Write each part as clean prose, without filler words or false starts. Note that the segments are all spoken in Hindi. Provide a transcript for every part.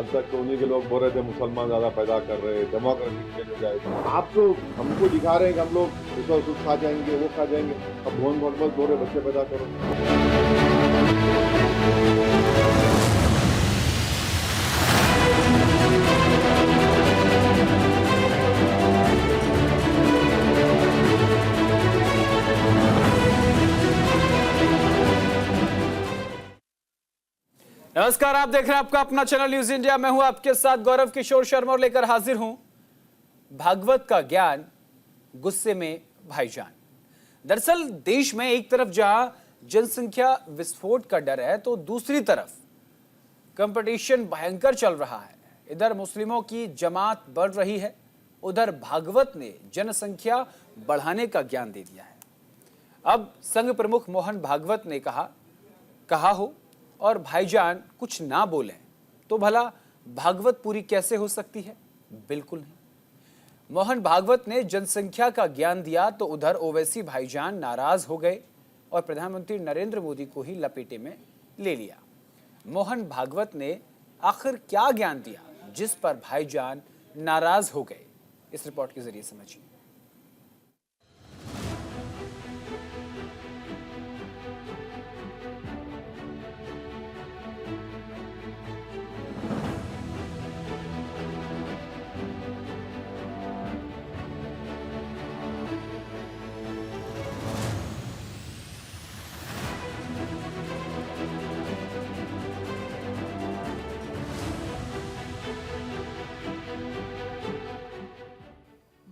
अब तक तो उन्हीं के लोग बोल रहे थे मुसलमान ज्यादा पैदा कर रहे हैं, डेमोक्रेटिक चेंज हो जाएगा। आप तो हमको दिखा रहे हैं कि हम लोग रिसोर्स खा जाएंगे, वो खा जाएंगे। अब बहुत बोल रहे बच्चे पैदा करो। नमस्कार, आप देख रहे हैं आपका अपना चैनल न्यूज इंडिया। मैं हूं आपके साथ गौरव किशोर शर्मा और लेकर हाजिर हूं भागवत का ज्ञान, गुस्से में भाईजान। दरअसल देश में एक तरफ जहां जनसंख्या विस्फोट का डर है तो दूसरी तरफ कंपटीशन भयंकर चल रहा है। इधर मुस्लिमों की जमात बढ़ रही है, उधर भागवत ने जनसंख्या बढ़ाने का ज्ञान दे दिया है। अब संघ प्रमुख मोहन भागवत ने कहा हो और भाईजान कुछ ना बोलें तो भला भागवत पूरी कैसे हो सकती है? बिल्कुल नहीं। मोहन भागवत ने जनसंख्या का ज्ञान दिया तो उधर ओवैसी भाईजान नाराज हो गए और प्रधानमंत्री नरेंद्र मोदी को ही लपेटे में ले लिया। मोहन भागवत ने आखिर क्या ज्ञान दिया जिस पर भाईजान नाराज हो गए? इस रिपोर्ट के जरिए समझिए।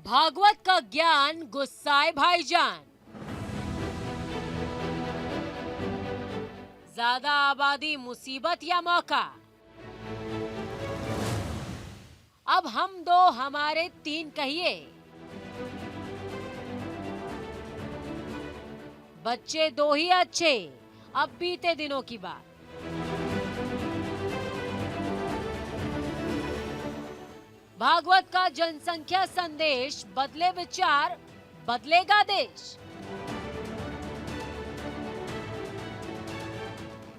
भागवत का ज्ञान गुस्साए भाईजान। ज्यादा आबादी मुसीबत या मौका? अब हम दो हमारे तीन कहिए। बच्चे दो ही अच्छे, अब बीते दिनों की बात। भागवत का जनसंख्या संदेश, बदले विचार बदलेगा देश।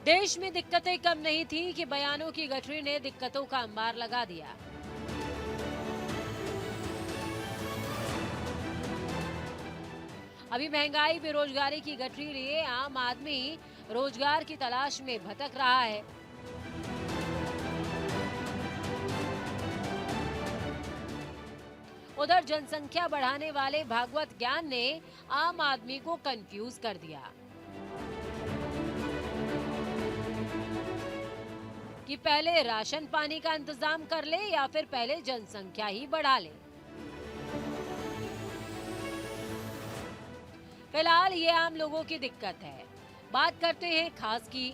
देश में दिक्कतें कम नहीं थी कि बयानों की गठरी ने दिक्कतों का अंबार लगा दिया। अभी महंगाई, बेरोजगारी की गठरी लिए आम आदमी रोजगार की तलाश में भटक रहा है। उधर जनसंख्या बढ़ाने वाले भागवत ज्ञान ने आम आदमी को कंफ्यूज कर दिया कि पहले राशन पानी का इंतजाम कर ले या फिर पहले जनसंख्या ही बढ़ा ले। फिलहाल ये आम लोगों की दिक्कत है। बात करते हैं खास की,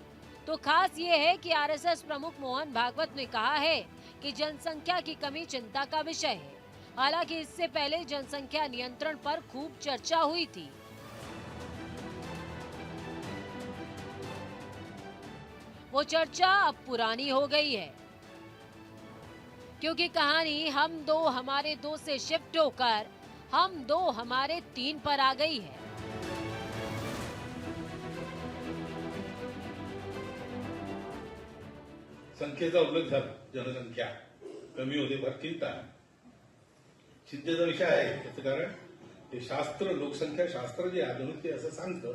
तो खास ये है कि आरएसएस प्रमुख मोहन भागवत ने कहा है कि जनसंख्या की कमी चिंता का विषय है। हालांकि इससे पहले जनसंख्या नियंत्रण पर खूब चर्चा हुई थी। वो चर्चा अब पुरानी हो गई है, क्योंकि कहानी हम दो हमारे दो से शिफ्ट होकर हम दो हमारे तीन पर आ गई है। संख्येचा उल्लेख झाला, जनसंख्या कमी होते फार चिंता आहे। चिंतेचा विषय आहे त्याचं कारण ते शास्त्र, लोकसंख्या शास्त्र जे आधुनिक ते असं सांगतं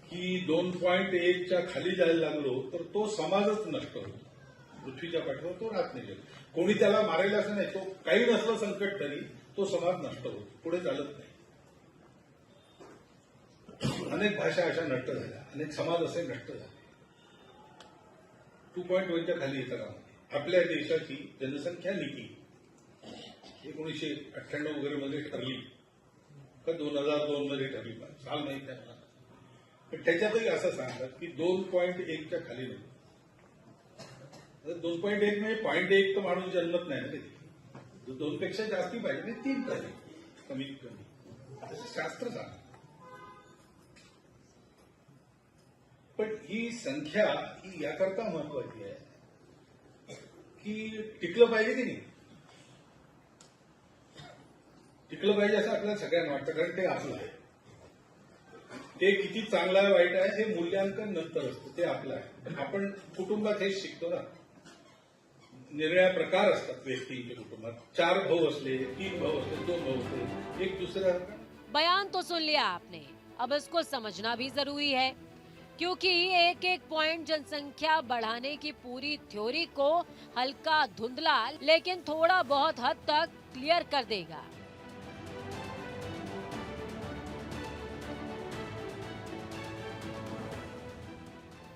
की 2.1 च्या खाली जायला लागलो तर तो समाजच नष्ट होतो, पृथ्वीच्या पाठीवर तो राहत नाही। कोणी त्याला मारेल असं नाही, तो काही नसलं संकट तरी तो समाज नष्ट होतो, पुढे चालत नाही। अनेक भाषा अशा नष्ट झाल्या, अनेक समाज असे नष्ट झाले। 2.1 च्या खाली येतं का? आपल्या देशाची जनसंख्या नीती 1998 वगैरे मध्ये ठरली का 2002 मध्ये ठरली, साल माहित नाही मला, पण त्याच्यातही असं सांगतात की 2.1 च्या खाली नाही। 2.1 म्हणजे 0.1 तर माणूस जन्मत नाही ना, 2 पेक्षा जास्ती पाहिजे, म्हणजे 3 पाहिजे कमीत कमी, शास्त्र सांगतं। पण ही संख्या ही याकरता महत्वाची आहे की टिकलं पाहिजे की नाही, टिकलं पाहिजे असं आपल्याला सगळ्यांना वाटतं, कारण ते आपलं आहे। ते किती चांगलं आहे वाईट आहे हे मूल्यांकन नंतर असतं, ते आपलं आहे। आपण कुटुंबात हेच शिकतो ना निरनिराळे प्रकार असतात व्यक्तींच्या कुटुंबात. 4 भाऊ असले, 3 भाऊ असले, 2 भाऊ असले, एक दुसऱ्या. बयान तो सुन लिया आपने, अब इसको समझना भी जरूरी है, क्योंकि एक एक पॉइंट जनसंख्या बढ़ाने की पूरी थ्योरी को हल्का धुंधला लेकिन थोड़ा बहुत हद तक क्लियर कर देगा।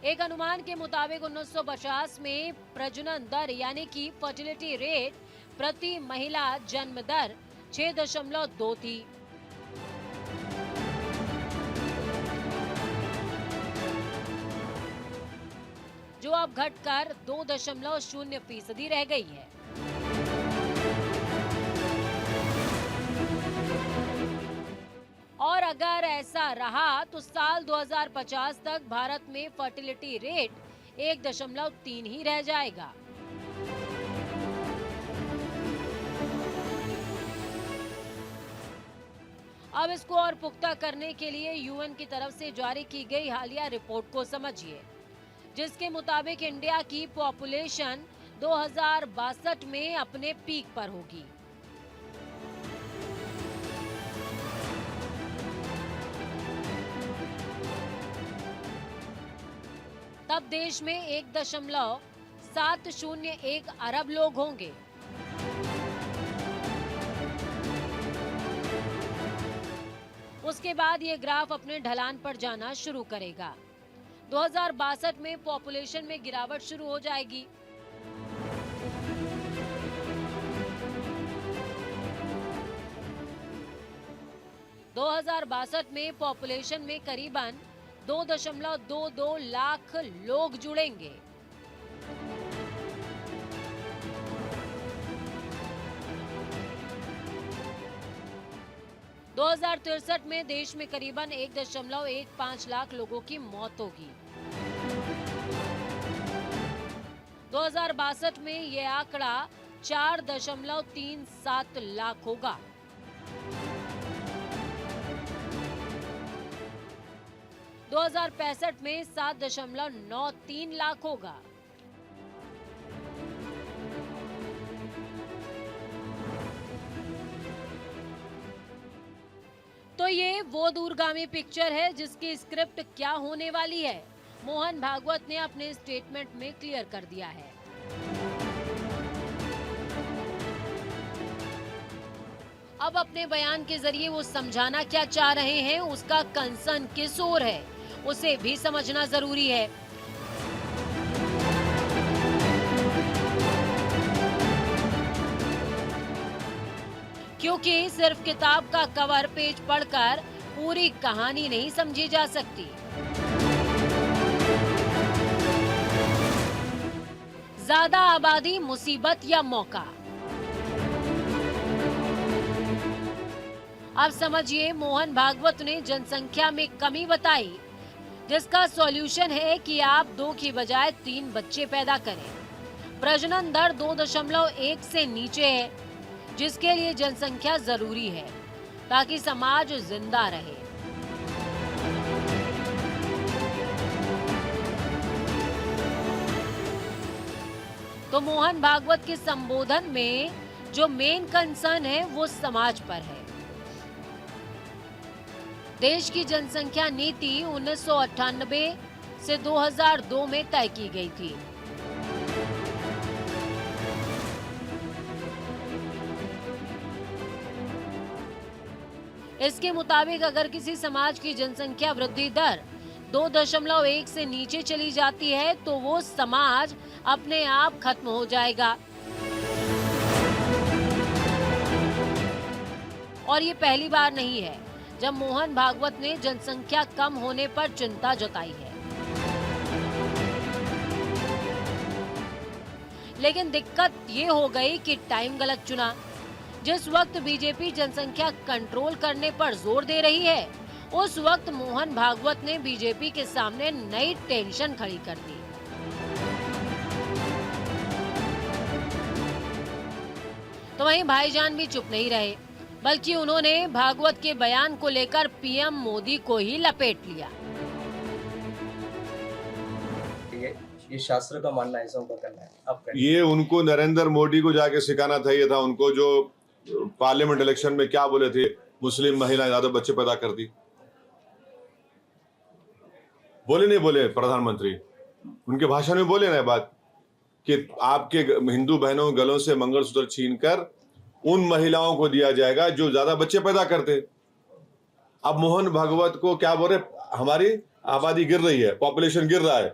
एक अनुमान के मुताबिक 1950 में प्रजनन दर यानी कि फर्टिलिटी रेट प्रति महिला जन्म दर 6.2 थी। जो अब घटकर 2.0% रह गई है। और अगर ऐसा रहा तो साल 2050 तक भारत में फर्टिलिटी रेट 1.3 ही रह जाएगा। अब इसको और पुख्ता करने के लिए यूएन की तरफ से जारी की गई हालिया रिपोर्ट को समझिए, जिसके मुताबिक इंडिया की पॉपुलेशन 2062 में अपने पीक पर होगी। तब देश में 1.701 अरब लोग होंगे। उसके बाद ये ग्राफ अपने ढलान पर जाना शुरू करेगा। 2062 में पॉपुलेशन में गिरावट शुरू हो जाएगी। दो 2062 में पॉपुलेशन में करीबन 2.22 लाख लोग जुड़ेंगे। दो 2063 में देश में करीबन 1.15 लाख लोगों की मौत होगी। 2062 में यह आंकड़ा 4.37 लाख होगा। दो 2065 में 7.93 लाख होगा। तो ये वो दूरगामी पिक्चर है जिसकी स्क्रिप्ट क्या होने वाली है, मोहन भागवत ने अपने स्टेटमेंट में क्लियर कर दिया है। अब अपने बयान के जरिए वो समझाना क्या चाह रहे हैं, उसका कंसर्न किस ओर है, उसे भी समझना जरूरी है। क्योंकि सिर्फ किताब का कवर पेज पढ़कर पूरी कहानी नहीं समझी जा सकती। ज्यादा आबादी मुसीबत या मौका। अब समझिए, मोहन भागवत ने जनसंख्या में कमी बताई, जिसका सॉल्यूशन है कि आप 2 की बजाय 3 बच्चे पैदा करें। प्रजनन दर 2.1 से नीचे है, जिसके लिए जनसंख्या जरूरी है ताकि समाज जिंदा रहे। तो मोहन भागवत के संबोधन में जो मेन कंसर्न है वो समाज पर है। देश की जनसंख्या नीति 1998 से 2002 में तय की गई थी। इसके मुताबिक अगर किसी समाज की जनसंख्या वृद्धि दर 2.1 से नीचे चली जाती है तो वो समाज अपने आप खत्म हो जाएगा। और ये पहली बार नहीं है जब मोहन भागवत ने जनसंख्या कम होने पर चिंता जताई है। लेकिन दिक्कत ये हो गई कि टाइम गलत चुना। जिस वक्त बीजेपी जनसंख्या कंट्रोल करने पर जोर दे रही है, उस वक्त मोहन भागवत ने बीजेपी के सामने नई टेंशन खड़ी कर दी। तो वहीं भाईजान भी चुप नहीं रहे, बल्कि उन्होंने भागवत के बयान को लेकर पीएम मोदी को ही लपेट लिया। ये शास्त्र का मानना है, ऐसा उनका कहना है। आप कहें। ये उनको नरेंद्र मोदी को जाके सिखाना चाहिए था, उनको जो पार्लियामेंट इलेक्शन में क्या बोले थे, मुस्लिम महिलाएं ज्यादा बच्चे पैदा करती। बोले नहीं बोले प्रधानमंत्री, उनके भाषण में बोले ना बात कि आपके हिंदू बहनों के गलों से मंगलसूत्र छीनकर उन महिलाओं को दिया जाएगा जो ज्यादा बच्चे पैदा करते। अब मोहन भागवत को क्या बोल रहे, हमारी आबादी गिर रही है, पॉपुलेशन गिर रहा है,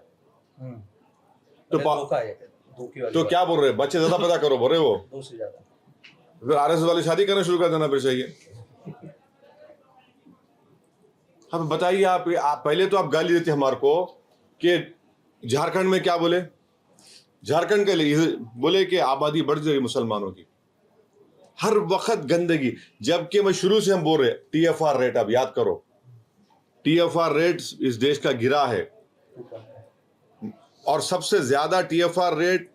तो धोखा है, धोखे वाली तो बात। क्या बोल रहे, बच्चे ज्यादा पैदा करो बोल रहे वो। 2 से ज्यादा। फिर आरएसएस वाले शादी करना शुरू कर देना फिर चाहिए। अब बताइए आप पहले तो आप गाली देते हमारे को कि झारखंड में क्या बोले, झारखंड के लिए बोले कि आबादी बढ़ जाएगी मुसलमानों की, हर वक्त गंदगी, जबकि मैं शुरू से हम बोल रहे टीएफआर रेट, आप याद करो टीएफआर रेट इस देश का गिरा है और सबसे ज्यादा टीएफआर रेट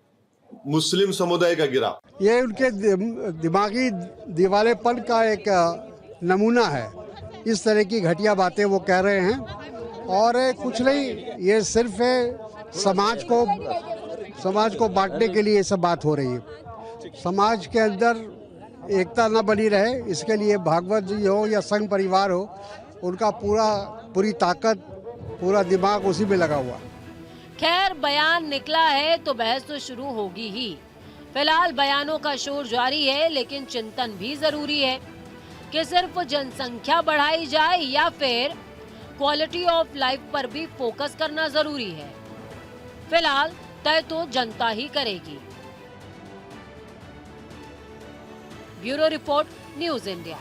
मुस्लिम समुदाय का गिरा। ये उनके दिमागी दिवालेपन का एक नमूना है। इस तरह की घटिया बातें वो कह रहे हैं और कुछ नहीं, ये सिर्फ समाज को बांटने के लिए ये सब बात हो रही है। समाज के अंदर एकता न बनी रहे, इसके लिए भागवत जी हो या संघ परिवार हो, उनका पूरी ताकत, पूरा दिमाग उसी में लगा हुआ। खैर, बयान निकला है तो बहस तो शुरू होगी ही। फिलहाल बयानों का शोर जारी है, लेकिन चिंतन भी जरूरी है कि सिर्फ जनसंख्या बढ़ाई जाए या फिर क्वालिटी ऑफ लाइफ पर भी फोकस करना जरूरी है। फिलहाल तय तो जनता ही करेगी। Bureau report, news India.